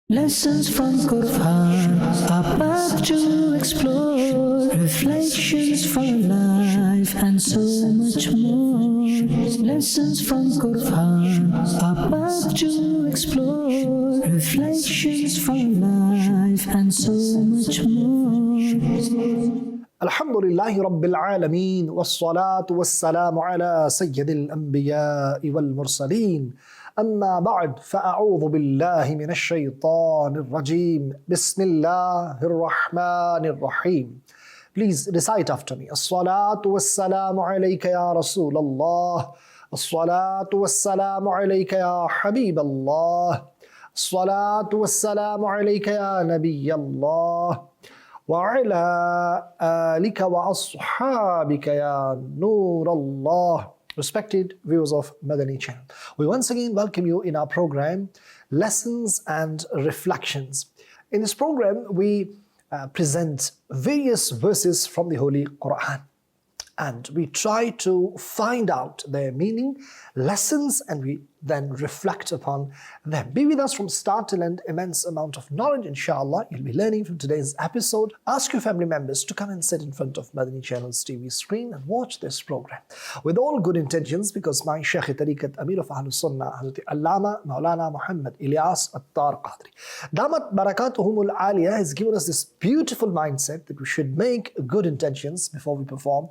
Lessons from Quran, a path to explore, reflections from life and so much more. Lessons from Quran, a path to explore, reflections from life and so much more. Alhamdulillahi Rabbil Alameen wassalatu wassalamu ala Sayyidil Anbiya'i wal Mursaleen. Amma ba'd, fa'a'udhu billahi minash shaytanir rajeem. Bismillahir Rahmanir Rahim. Please recite after me. As-salatu wassalamu alayka ya Rasulallah. As-salatu wassalamu alayka ya Habiballah. As-salatu wassalamu alayka ya Nabiyallah. وعلى آلك وأصحابك يا نور الله. Respected viewers of Madani Channel, we once again welcome you in our program Lessons and Reflections. In this program, we present various verses from the Holy Quran, and we try to find out their meaning, lessons, and we then reflect upon them. Be with us from start till end, immense amount of knowledge, inshallah. You'll be learning from today's episode. Ask your family members to come and sit in front of Madani Channel's TV screen and watch this program with all good intentions, because my Shaykh Tariqat Amir of Ahlus Sunnah, Hazrat Allama Maulana Muhammad Ilyas Attar Qadri, Damat Barakatuhumul Aliyah, has given us this beautiful mindset that we should make good intentions before we perform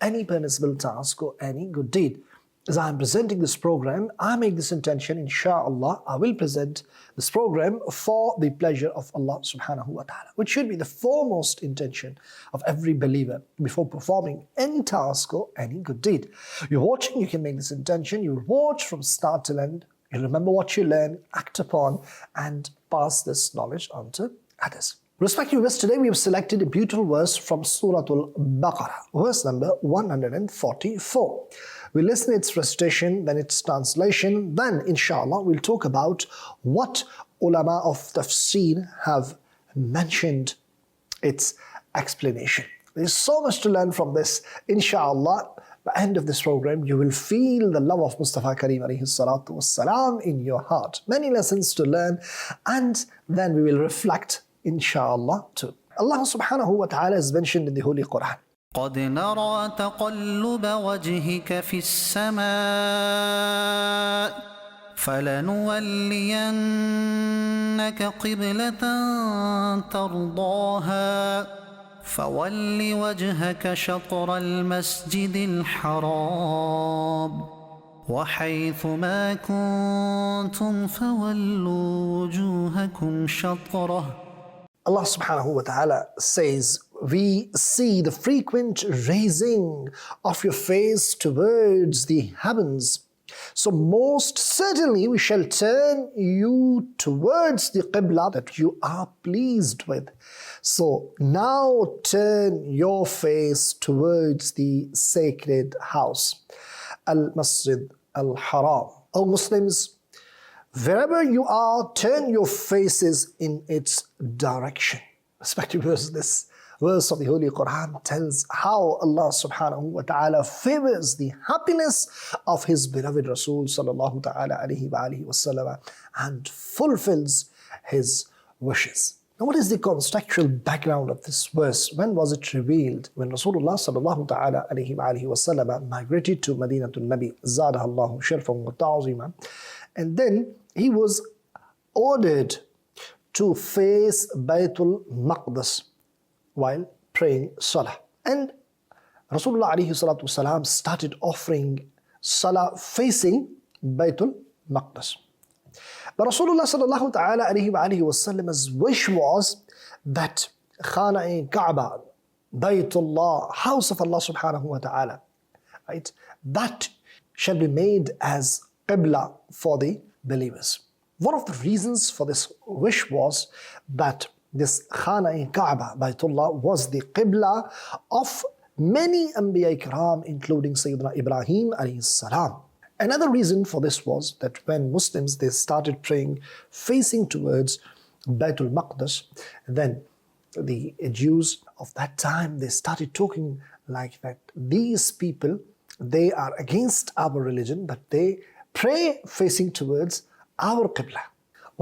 any permissible task or any good deed. As I am presenting this program, I make this intention, inshallah, I will present this program for the pleasure of Allah subhanahu wa ta'ala, which should be the foremost intention of every believer before performing any task or any good deed. You're watching, you can make this intention, you watch from start till end, you remember what you learn, act upon, and pass this knowledge on to others. Respected viewers, today we have selected a beautiful verse from Surah Al-Baqarah, verse number 144. We'll listen to its recitation, then its translation, then inshallah we'll talk about what ulama of tafsir have mentioned its explanation. There's so much to learn from this, inshallah. By the end of this program, you will feel the love of Mustafa Kareem alayhi salatu wassalam in your heart. Many lessons to learn, and then we will reflect, inshallah, too. Allah subhanahu wa ta'ala is mentioned in the Holy Quran. قد نرى تقلب وجهك في السماء فلنولينك قبلة ترضاها فول وجهك شطر المسجد الحرام وحيث ما كنتم فولوا وجوهكم شطره. Allah subhanahu wa ta'ala says, we see the frequent raising of your face towards the heavens. So most certainly we shall turn you towards the Qibla that you are pleased with. So now turn your face towards the sacred house, Al-Masjid Al-Haram. O Muslims, wherever you are, turn your faces in its direction. Respected viewers, this verse of the Holy Quran tells how Allah subhanahu wa ta'ala favors the happiness of His beloved Rasul sallallahu ta'ala alayhi wa alihi wa sallam and fulfills His wishes. Now, what is the contextual background of this verse? When was it revealed? When Rasulullah sallallahu ta'ala alayhi wa alihi wa sallam migrated to Madinatul Nabi, zadaha Allahu sharfan wa ta'zima, and then he was ordered to face Baytul Maqdis while praying Salah. And Rasulullah alayhi salatu wasalam started offering Salah facing Baytul Maqdis. But Rasulullah sallallahu ta'ala alayhi wa alihi wasallam's wish was that Khana Kaaba, Baytullah, house of Allah subhanahu wa ta'ala, right, that shall be made as Qibla for the believers. One of the reasons for this wish was that this Khana Kaaba, Baytullah, was the Qibla of many Anbiya Ikram, including Sayyidina Ibrahim alayhi salam. Another reason for this was that when Muslims, they started praying facing towards Baytul Maqdis, then the Jews of that time, they started talking like that. These people, they are against our religion, but they pray facing towards our Qibla.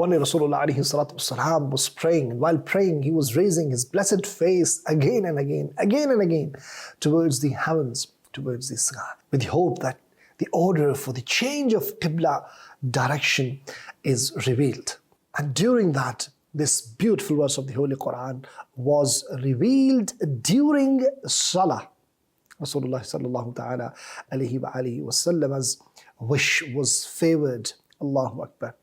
One day Rasulullah alayhi salatu wasalam was praying, and while praying he was raising his blessed face again and again towards the heavens, towards the sky, with the hope that the order for the change of Qibla direction is revealed. And during that, this beautiful verse of the Holy Quran was revealed during Salah. Rasulullah sallallahu ta'ala alayhi wa alihi wasallam's wish was favored. Allahu Akbar.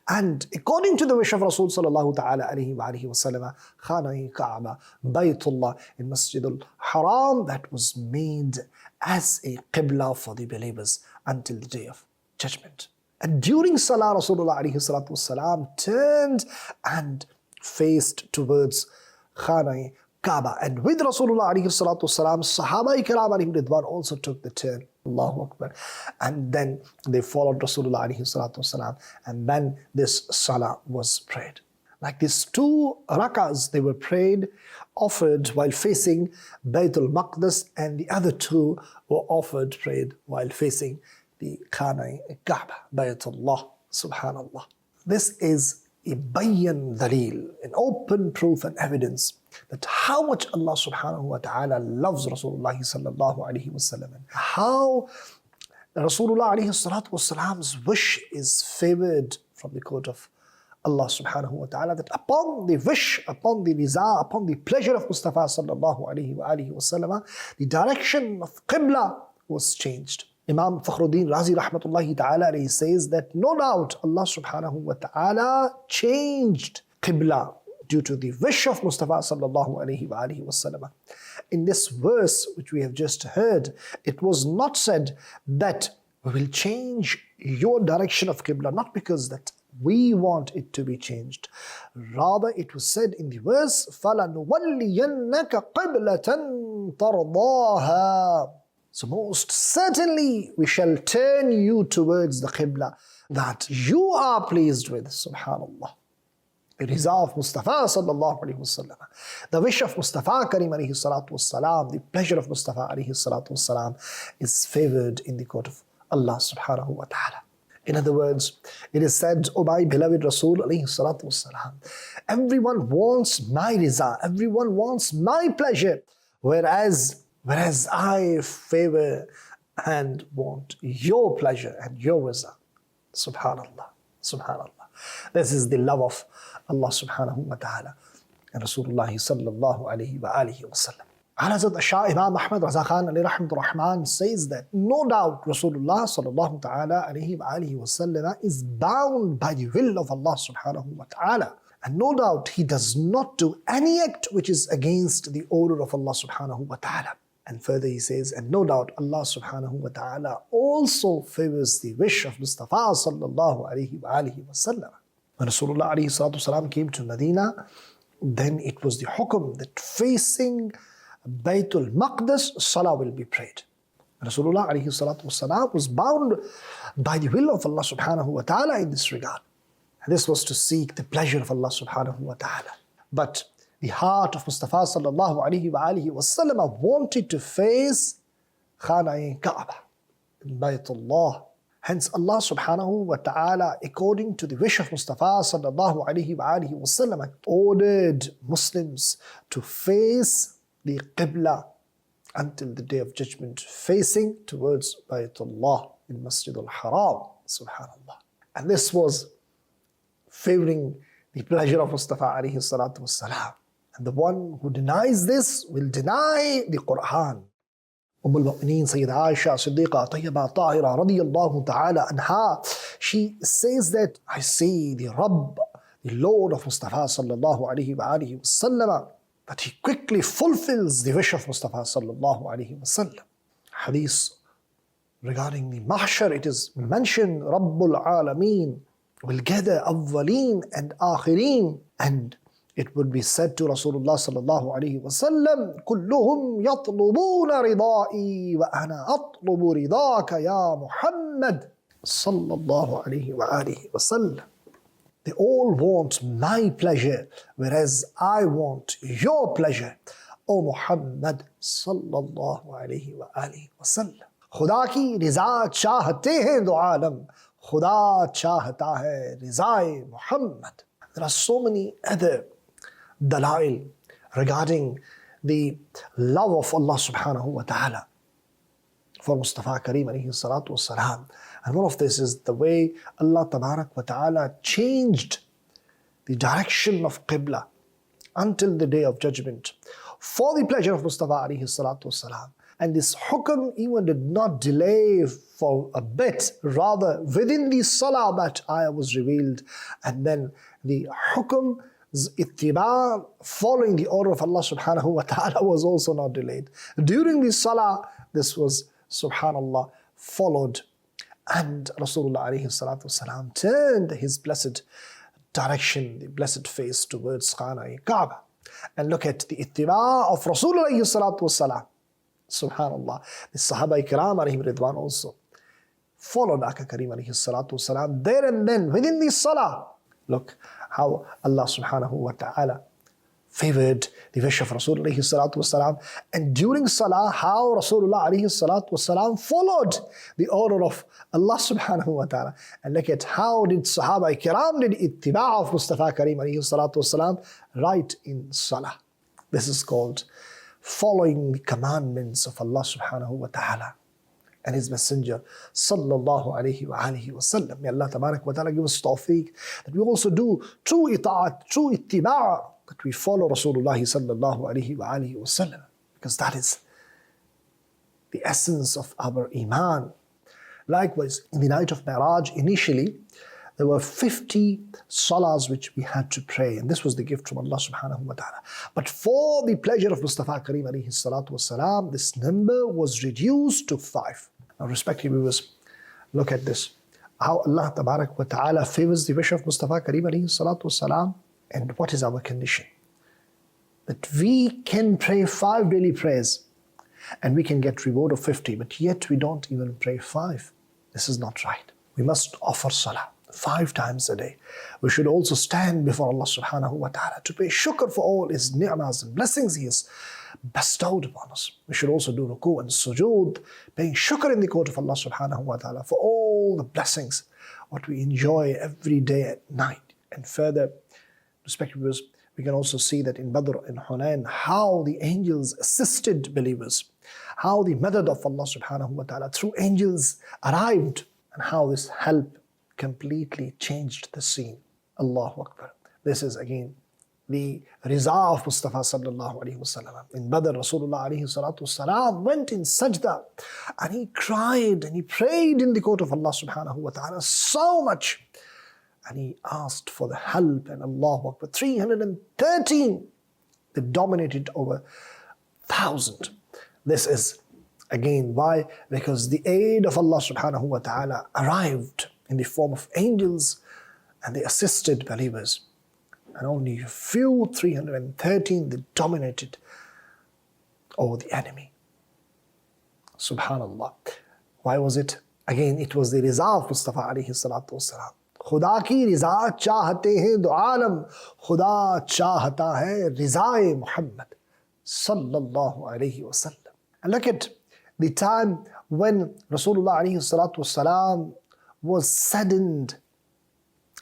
And according to the wish of Rasul sallallahu ta'ala alayhi wa alihi wasallam, Khana Kaaba, Baytullah in Masjid al-Haram, that was made as a Qibla for the believers until the Day of Judgment. And during Salah, Rasulullah alayhi salatu wasalam turned and faced towards Khana Kaaba. And with Rasulullah alayhi salatu wasalam, Sahaba Ikram alayhi ridwan also took the turn. Allahu Akbar. And then they followed Rasulullah alayhi salatu wasalam, and then this Salah was prayed. Like these two rakas, they were prayed, offered while facing Baytul Maqdis, and the other two were offered, prayed while facing the Khana Kaaba, Baytullah, subhanallah. This is a bayyan dalil, an open proof and evidence that how much Allah subhanahu wa ta'ala loves Rasulullah sallallahu alayhi wa sallam, and how Rasulullah alayhi salatu wasalam's wish is favored from the court of Allah subhanahu wa ta'ala, that upon the wish, upon the riza, upon the pleasure of Mustafa sallallahu alayhi wa alihi wa sallam, the direction of Qibla was changed. Imam Fakhruddin Razi rahmatullahi ta'ala alayhi says that no doubt Allah subhanahu wa ta'ala changed Qibla due to the wish of Mustafa sallallahu alayhi wa alihi wasallam. In this verse which we have just heard, it was not said that we will change your direction of Qibla, not because that we want it to be changed. Rather, it was said in the verse, فَلَنُوَلِّيَنَّكَ قِبْلَةً تَرْضَاهَا. So most certainly we shall turn you towards the Qibla that you are pleased with, subhanallah. The riza of Mustafa sallallahu alayhi wasallam, the wish of Mustafa Karim alayhi salatu wasalam, the pleasure of Mustafa alayhi salatu wasalam is favored in the court of Allah subhanahu wa ta'ala. In other words, it is said, O my beloved Rasul alayhi salatu wasalam, everyone wants my riza, everyone wants my pleasure, whereas I favor and want your pleasure and your riza. Subhanallah, subhanallah. This is the love of Allah subhanahu wa ta'ala and Rasulullah sallallahu alayhi wa alihi wa sallam. Al-Hazrat Shah Imam Ahmad Raza Khan alayhi rahmatullahi says that no doubt Rasulullah sallallahu ta'ala alayhi wa alihi wa sallam is bound by the will of Allah subhanahu wa ta'ala. And no doubt he does not do any act which is against the order of Allah subhanahu wa ta'ala. And further he says, and no doubt Allah subhanahu wa ta'ala also favors the wish of Mustafa sallallahu alayhi wa alihi wa sallam. When Rasulullah alayhi salatu wasalam came to Medina, then it was the hukum that facing Baytul Maqdis, Salah will be prayed. Rasulullah alayhi salatu wasalam was bound by the will of Allah subhanahu wa ta'ala in this regard. And this was to seek the pleasure of Allah subhanahu wa ta'ala. But the heart of Mustafa sallallahu alayhi wa alihi wa sallam wanted to face Khana Kaaba, Baytullah. Hence Allah subhanahu wa ta'ala, according to the wish of Mustafa sallallahu alayhi wa alihi wa sallam, ordered Muslims to face the Qibla until the Day of Judgment, facing towards Baytullah in Masjid al-Haram, subhanallah. And this was favoring the pleasure of Mustafa alayhi salatu wasalam. And the one who denies this will deny the Quran. al-Mu'mineen Sayyida Aisha Siddiqa Tayyibah Tahira radiyallahu ta'ala anha, she says that I see the Rabb, the Lord of Mustafa sallallahu alayhi wa alihi wa sallam, that he quickly fulfills the wish of Mustafa sallallahu alayhi wa sallam. Hadith regarding the Mahshar, it is mentioned, Rabbul Alameen will gather Awwaleen and Akhirin, and it would be said to Rasulullah sallallahu alayhi wa sallam, كلهم يطلبون رضائي وأنا أطلب رضاك يا محمد sallallahu alayhi wa alihi wa sallam. They all want my pleasure, whereas I want your pleasure, O Muhammad sallallahu alayhi wa alihi wa sallam. खुदा की रिजा चाहते हैं दो आलम, Khuda chahta hai rizae Muhammad. There are so many other dalail regarding the love of Allah subhanahu wa ta'ala for Mustafa Kareem alayhi salatu wasalam. And one of this is the way Allah tabarak wa ta'ala changed the direction of Qibla until the day of judgment for the pleasure of Mustafa alayhi salatu wasalam. And this hukm even did not delay for a bit, rather within the salah that ayah was revealed, and then the hukm ittiba, following the order of Allah subhanahu wa ta'ala, was also not delayed. During the salah, this was, subhanallah, followed, and Rasulullah alayhi salatu wasalam turned his blessed direction, the blessed face towards Khana Kaaba. And look at the ittiba of Rasulullah alayhi salatu wasalam. Subhanallah, the Sahaba Ikram alayhim ridwan also followed Aka Kareem alayhi salatu wasalam there and then within the salah. Look how Allah subhanahu wa ta'ala favored the wish of Rasulullah alayhi salatu wasalam, and during salah how Rasulullah alayhi salatu wasalam followed the order of Allah subhanahu wa ta'ala. And look at how did Sahaba Ikram did ittiba' of Mustafa Kareem alayhi salatu wasalam right in salah. This is called following the commandments of Allah subhanahu wa ta'ala and His Messenger sallallahu alayhi wa alihi wa sallam. May Allah tabarak wa ta'ala give us tawfiq that we also do true ita'at, true ittiba', that we follow Rasulullah sallallahu alayhi wa alihi wa sallam, because that is the essence of our iman. Likewise, in the night of Mi'raj, initially, there were 50 salahs which we had to pray, and this was the gift from Allah subhanahu wa ta'ala. But for the pleasure of Mustafa Kareem alayhi salatu wasalam, this number was reduced to 5. Now, respected viewers, look at this. How Allah tabarak wa ta'ala favors the wish of Mustafa Kareem alayhi salatu wasalam, and what is our condition? That we can pray 5 daily prayers, and we can get reward of 50, but yet we don't even pray 5. This is not right. We must offer salah 5 times a day. We should also stand before Allah subhanahu wa ta'ala to pay shukr for all His ni'mas and blessings He has bestowed upon us. We should also do ruku and sujood, paying shukr in the court of Allah subhanahu wa ta'ala for all the blessings what we enjoy every day at night. And further, respected viewers, we can also see that in Badr and Hunain, how the angels assisted believers, how the madad of Allah subhanahu wa ta'ala through angels arrived, and how this help completely changed the scene. Allahu Akbar. This is again the riza of Mustafa sallallahu alayhi wa sallam. In Badr, Rasulullah alayhi salatu wasalam went in sajda, and he cried and he prayed in the court of Allah subhanahu wa ta'ala so much, and he asked for the help, and Allahu Akbar, 313, they dominated over 1,000. This is again why? Because the aid of Allah subhanahu wa ta'ala arrived in the form of angels, and they assisted believers. And only a few, 313, they dominated over the enemy. Subhanallah. Why was it? Again, it was the riza of Mustafa alayhi salatu wasalam. Khuda ki riza chahte hain do alam, Khuda chahta hai rizae Muhammad sallallahu alayhi wasallam. And look at the time when Rasulullah alayhi salatu wasalam was saddened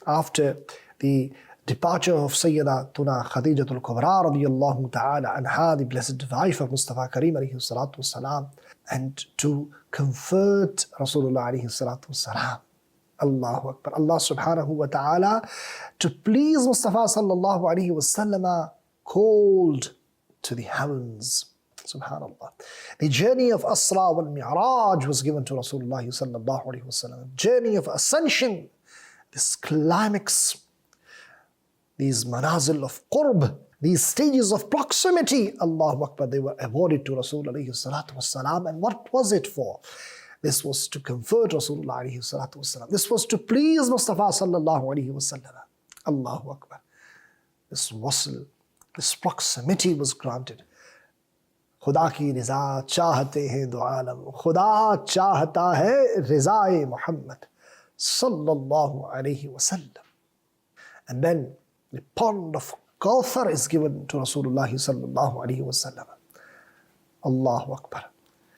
after the departure of Sayyidatuna Khadijatul Kubra radiyallahu ta'ala anha, the blessed wife of Mustafa Kareem alayhi salatu wasalam, and to comfort Rasulullah alayhi salatu wasalam. Allahu Akbar. Allah subhanahu wa ta'ala, to please Mustafa sallallahu alayhi wasallam, called to the heavens. Subhanallah. The journey of Asra wal Mi'raj was given to Rasulullah sallallahu alayhi wasallam. Journey of ascension, this climax, these manazil of qurb, these stages of proximity, Allahu Akbar, they were awarded to Rasulullah alayhi salatu wasalam. And what was it for? This was to comfort Rasulullah alayhi salatu wasalam. This was to please Mustafa sallallahu alayhi wasallam. Allahu Akbar. This wasl, this proximity was granted. Khuda ki riza chahte hain do alam, Khuda chahta hai rizae Muhammad sallallahu alayhi wasallam. And then the pond of Kawthar is given to Rasulullah sallallahu alayhi wasallam. Allahu Akbar.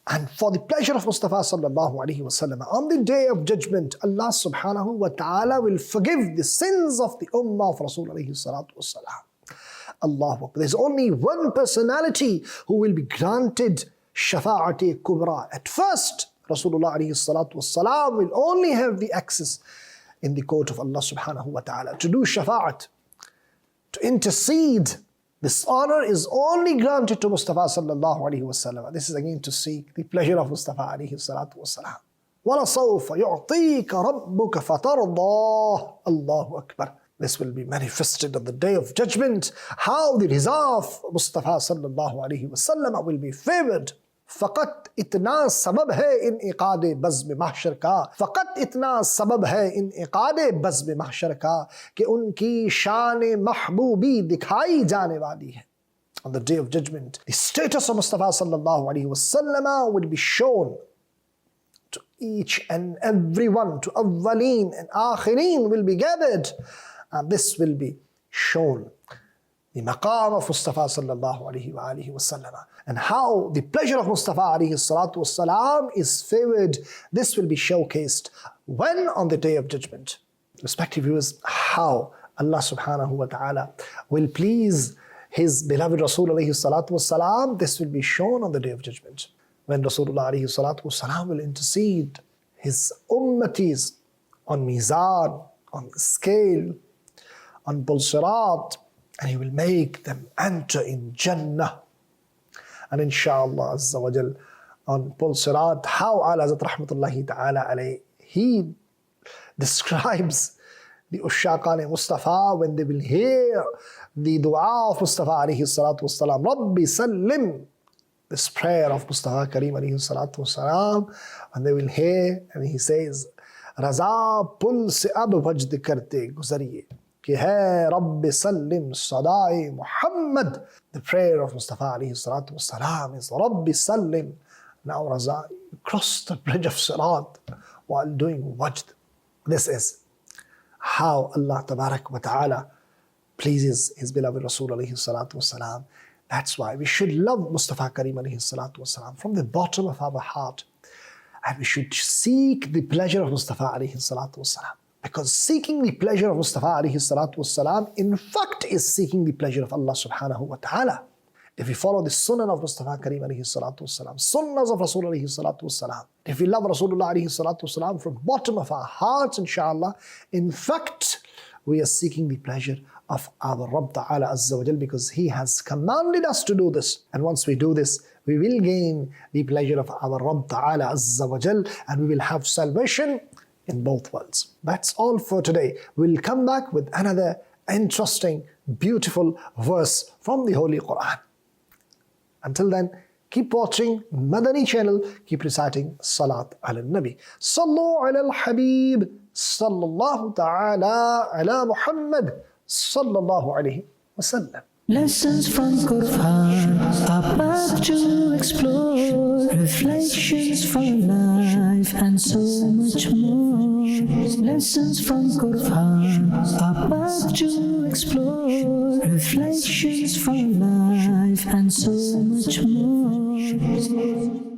And for the pleasure of Mustafa sallallahu alaihi wasallam, on the day of judgment, Allah subhanahu wa ta'ala will forgive the sins of the ummah of Rasul alayhi salatu wasalam. Allahu Akbar. There's only one personality who will be granted shafa'ati kubra. At first, Rasulullah alayhi salatu wasalam will only have the access in the court of Allah subhanahu wa ta'ala to do shafa'at, to intercede. This honor is only granted to Mustafa sallallahu alaihi wasallam. This is again to seek the pleasure of Mustafa alayhi salatu wasalam. وَلَسَوْفَ يُعْطِيكَ رَبُّكَ فَتَرْضَى. Allahu Akbar. This will be manifested on the day of judgment, how the riza of Mustafa sallallahu alaihi wasallam will be favored. فقط اتنا سبب ہے انعقاد بزم محشر کا، فقط اتنا سبب ہے انعقاد بزم محشر کا کہ ان کی شان محبوبی دکھائی جانے والی ہے. On the day of judgment, the status of Mustafa sallallahu alaihi wasallam will be shown to each and every one, to awwaleen and akhirin will be gathered, and this will be shown. The maqam of Mustafa sallallahu alaihi wasallam, and how the pleasure of Mustafa alayhi salatu wasalam is favored. This will be showcased when on the day of judgment. Respective viewers, how Allah subhanahu wa ta'ala will please His beloved Rasul alayhi salatu wasalam, this will be shown on the day of judgment. When Rasulullah alayhi salatu wasalam will intercede his ummatis on mizan, on scale, on Sirat, and He will make them enter in Jannah. And inshallah Azza wa Jal, on Sirat, how Ala Hazrat Rahmatullahi Ta'ala alayhi, he describes the Ushaqan Mustafa when they will hear the dua of Mustafa alayhi salatu wasalam, Rabbi Sallim, this prayer of Mustafa Kareem alayhi salatu wasalam, and they will hear, and he says, Raza pul se ab vajd karte guzariye, कि है रब्ब सल्लिम सदाए Muhammad. The prayer of Mustafa alayhi salatu wasalam is Rabbi Sallim. Now Raza, cross the bridge of Sirat while doing wajd. This is how Allah tabarak wa ta'ala pleases His beloved Rasul alayhi salatu wasalam. That's why we should love Mustafa Kareem alayhi salatu wasalam from the bottom of our heart, and we should seek the pleasure of Mustafa alayhi salatu wasalam. Because seeking the pleasure of Mustafa alayhi salatu wasalam, in fact, is seeking the pleasure of Allah subhanahu wa ta'ala. If we follow the sunnah of Mustafa Kareem alayhi salatu wasalam, sunnahs of Rasul alayhi salatu wasalam, if we love Rasulullah alayhi salatu wasalam from bottom of our hearts, inshallah, in fact, we are seeking the pleasure of our Rabb Ta'ala Azza wa Jal, because He has commanded us to do this. And once we do this, we will gain the pleasure of our Rabb Ta'ala Azza wa Jal, and we will have salvation in both worlds. That's all for today. We'll come back with another interesting, beautiful verse from the Holy Quran. Until then, keep watching Madani Channel, keep reciting Salat ala Nabi. Sallu ala al-Habib, sallallahu ta'ala ala Muhammad, sallallahu alayhi wa sallam. Lessons from Quran, a path to explore, reflections from life and so much more. Lessons from Quran, a path to explore, reflections from life and so much more.